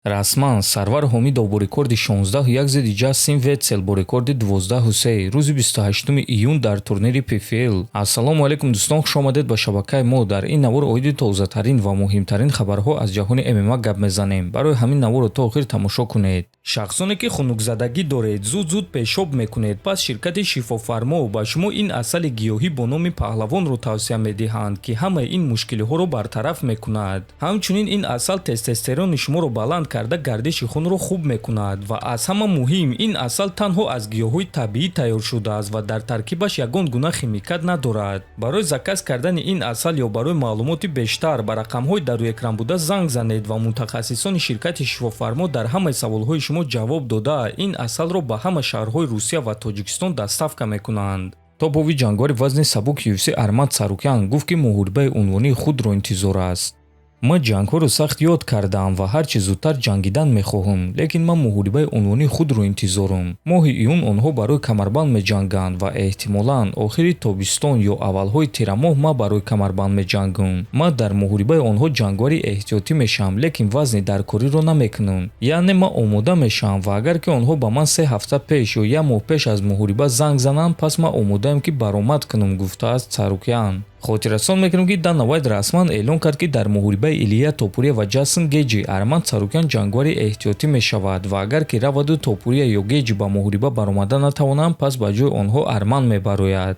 Расман Сарвар Ҳомидов бо рекорди 16-1 Ҷастин Ветсел бо рекорди 12-3 рӯзи 28 июн дар турнири PFL. Ассалому алайкум дӯстон, хушомадед ба шабакаи мо. Дар ин навор оиди тозатарин ва муҳимтарин хабарҳо аз ҷаҳони ММА гап мезанем. Барои ҳамин наворро то охир тамошо кунед. шахсоне ки хунукзадагӣ доред, зуд пешоб мекунед, пас ширкати шифофармо ба шумо ин асали гиёҳӣ бо номи паҳлавонро тавсия медиҳанд, ки ҳамаи ин мушкилиҳоро бартараф мекунад. ҳамчунин ин асал тестостерони шуморо баланд карда гардиши хунро хуб мекунад ва аз ҳама муҳим, ин асал танҳо аз гиёҳҳои табиӣ тайёр шудааст ва дар таркибаш ягон гуна химикат надорад. барои заказ кардани ин асал ё барои маълумоти бештар ба рақамҳои дар рӯи экран буда занг занед ва мутахассисони ширкати шифофармо дар ҳамаи саволҳои шумо ҷавоб дода ин асалро ба ҳама шаҳрҳои Русия ва Тоҷикистон доставка мекунанд. Топови ҷангори вазни сабук UFC Армад Сарукян гуфт ки муҳорибаи унвонии худро интизор аст. ман ҷангҳоро сахт ёд кардаам ва ҳарчи зудтар ҷангидан мехоҳам, лекин ман муҳорибаи унвонии худро интизорам. моҳи июн онҳо барои камарбанд меҷанганд ва эҳтимолан охири тобистон ё аввалҳои тирамоҳ ман барои камарбанд меҷангам. ман дар муҳорибаи онҳо ҷангори эҳтиётӣ мешавам, лекин вазни даркориро намекунам. яъне ман омода мешавам ва агар ки онҳо ба ман 3 ҳафта пеш ё 1 моҳ пеш аз муҳориба занг зананд, пас ман омодаам ки баромад кунам, гуфтааст Сарукян. хотиррасон мекунем ки Дана Вайт расман эълон кард ки дар муҳорибаи Илия Топурия ва Ҷастин Гейҷи Армад Сарукян ҷангори эҳтиётӣ мешавад ва агар ки раваду Топурия ё Гейҷи ба муҳориба баромада натавонанд, пас ба ҷои онҳо Арман мебарояд.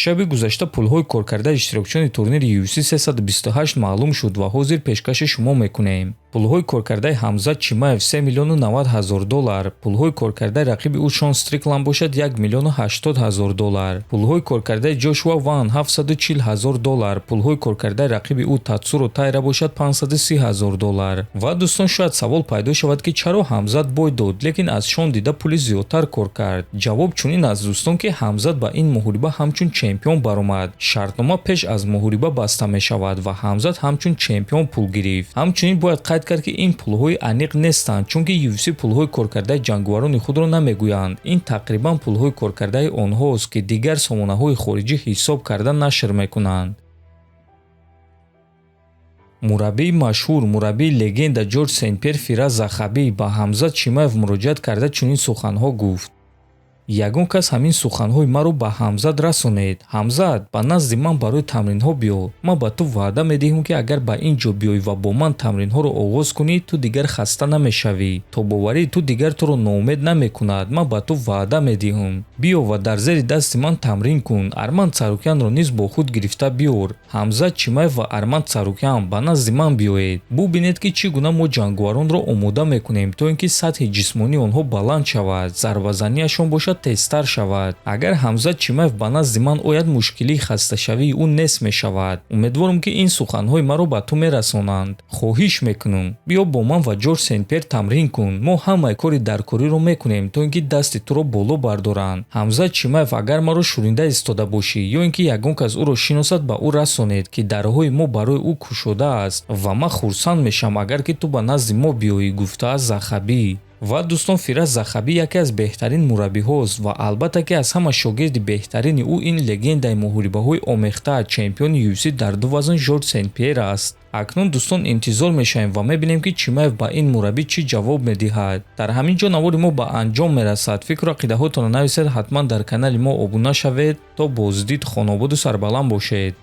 шаби гузашта пулҳои коркардаи иштирокчиёни турнири UFC 328 маълум шуд ва ҳозир пешкаши шумо мекунем. пулҳои коркардаи Ҳамзат Чимаев $3,90,000, пулҳои коркардаи рақиби ӯ Шон Стрикланд бошад $1,80,000, пулҳои коркардаи Ҷошуа Ван $740,000, пулҳои коркардаи рақиби ӯ Татсуро Тайра бошад $530,000. ва дӯстон, шояд савол пайдо шавад ки чаро Ҳамзат бой дод, лекин аз Шон дида пули зиёдтар кор кард. ҷавоб чунин аст дӯстон, ки Ҳамзат ба ин муҳориба ҳамчун чемпион баромад. шартнома пеш аз муҳориба баста мешавад ва Ҳамзат ҳамчун чемпион пул гирифт. ҳамчунин бояд қайд кард ки ин пулҳои аниқ нестанд, чунки UFC пулҳои коркардаи ҷанговарони худро намегӯянд. ин тақрибан пулҳои коркардаи онҳост ки дигар сомонаҳои хориҷӣ ҳисоб карда нашр мекунанд. мураббии машҳур, мураббии легенда Ҷорҷ Сен-Пьер Фираз Захабӣ ба Ҳамзат Чимаев муроҷиат карда чунин суханҳо гуфт: ягон кас ҳамин суханҳои маро ба Ҳамзат расонед. Ҳамзат, ба назди ман барои тамринҳо биё. ман ба ту ваъда медиҳам ки агар ба ин ҷо биёӣ ва бо ман тамринҳоро оғоз кунӣ, ту дигар хаста намешавӣ. тобоварии ту дигар туро ноумед намекунад. ман ба ту ваъда медиҳам. биё ва дар зери дасти ман тамрин кун. Арманд Сарукянро низ бо худ гирифта биёр. Ҳамзат Чимаев ва Арманд Сарукян, ба назди ман биёед. бубинед ки чӣ гуна мо ҷанговаронро омода мекунем то ин ки сатҳи ҷисмонии онҳо баланд шавад, зарбазаниашон бошад тезтар шавад. агар Ҳамзат Чимаев ба назди ман ояд, мушкилии хасташавии ӯ нест мешавад. умедворам ки ин суханҳои маро ба ту мерасонанд. хоҳиш мекунам, биё бо ман ва Ҷорҷ Сен-Пьер тамрин кун. мо ҳамаи кори даркориро мекунем то ин ки дасти туро боло бардоранд. Ҳамзат Чимаев, агар маро шуринда истода бошӣ ё ин ки ягон кас ӯро шиносад, ба ӯ расонед ки дарҳои мо барои ӯ кушодааст ва ман хурсанд мешавам агар ки ту ба назди мо биёӣ, гуфтааст Захабӣ. ва дӯстон, Фираз Захабӣ яке аз беҳтарин мураббиҳост ва албатта ки аз ҳама шогирди беҳтарини ӯ ин легендаи муҳорибаҳои омехта, чемпиони UFC дар ду вазн Ҷорҷ Сен-Пьер аст. акнун дӯстон, интизор мешавем ва мебинем ки Чимаев ба ин мураббӣ чӣ ҷавоб медиҳад. дар ҳамин ҷо навори мо ба анҷом мерасад. фикру ақидаҳоятонро нависед, ҳатман дар канали мо обуна шавед. то боздид, хонободу сарбаланд бошед.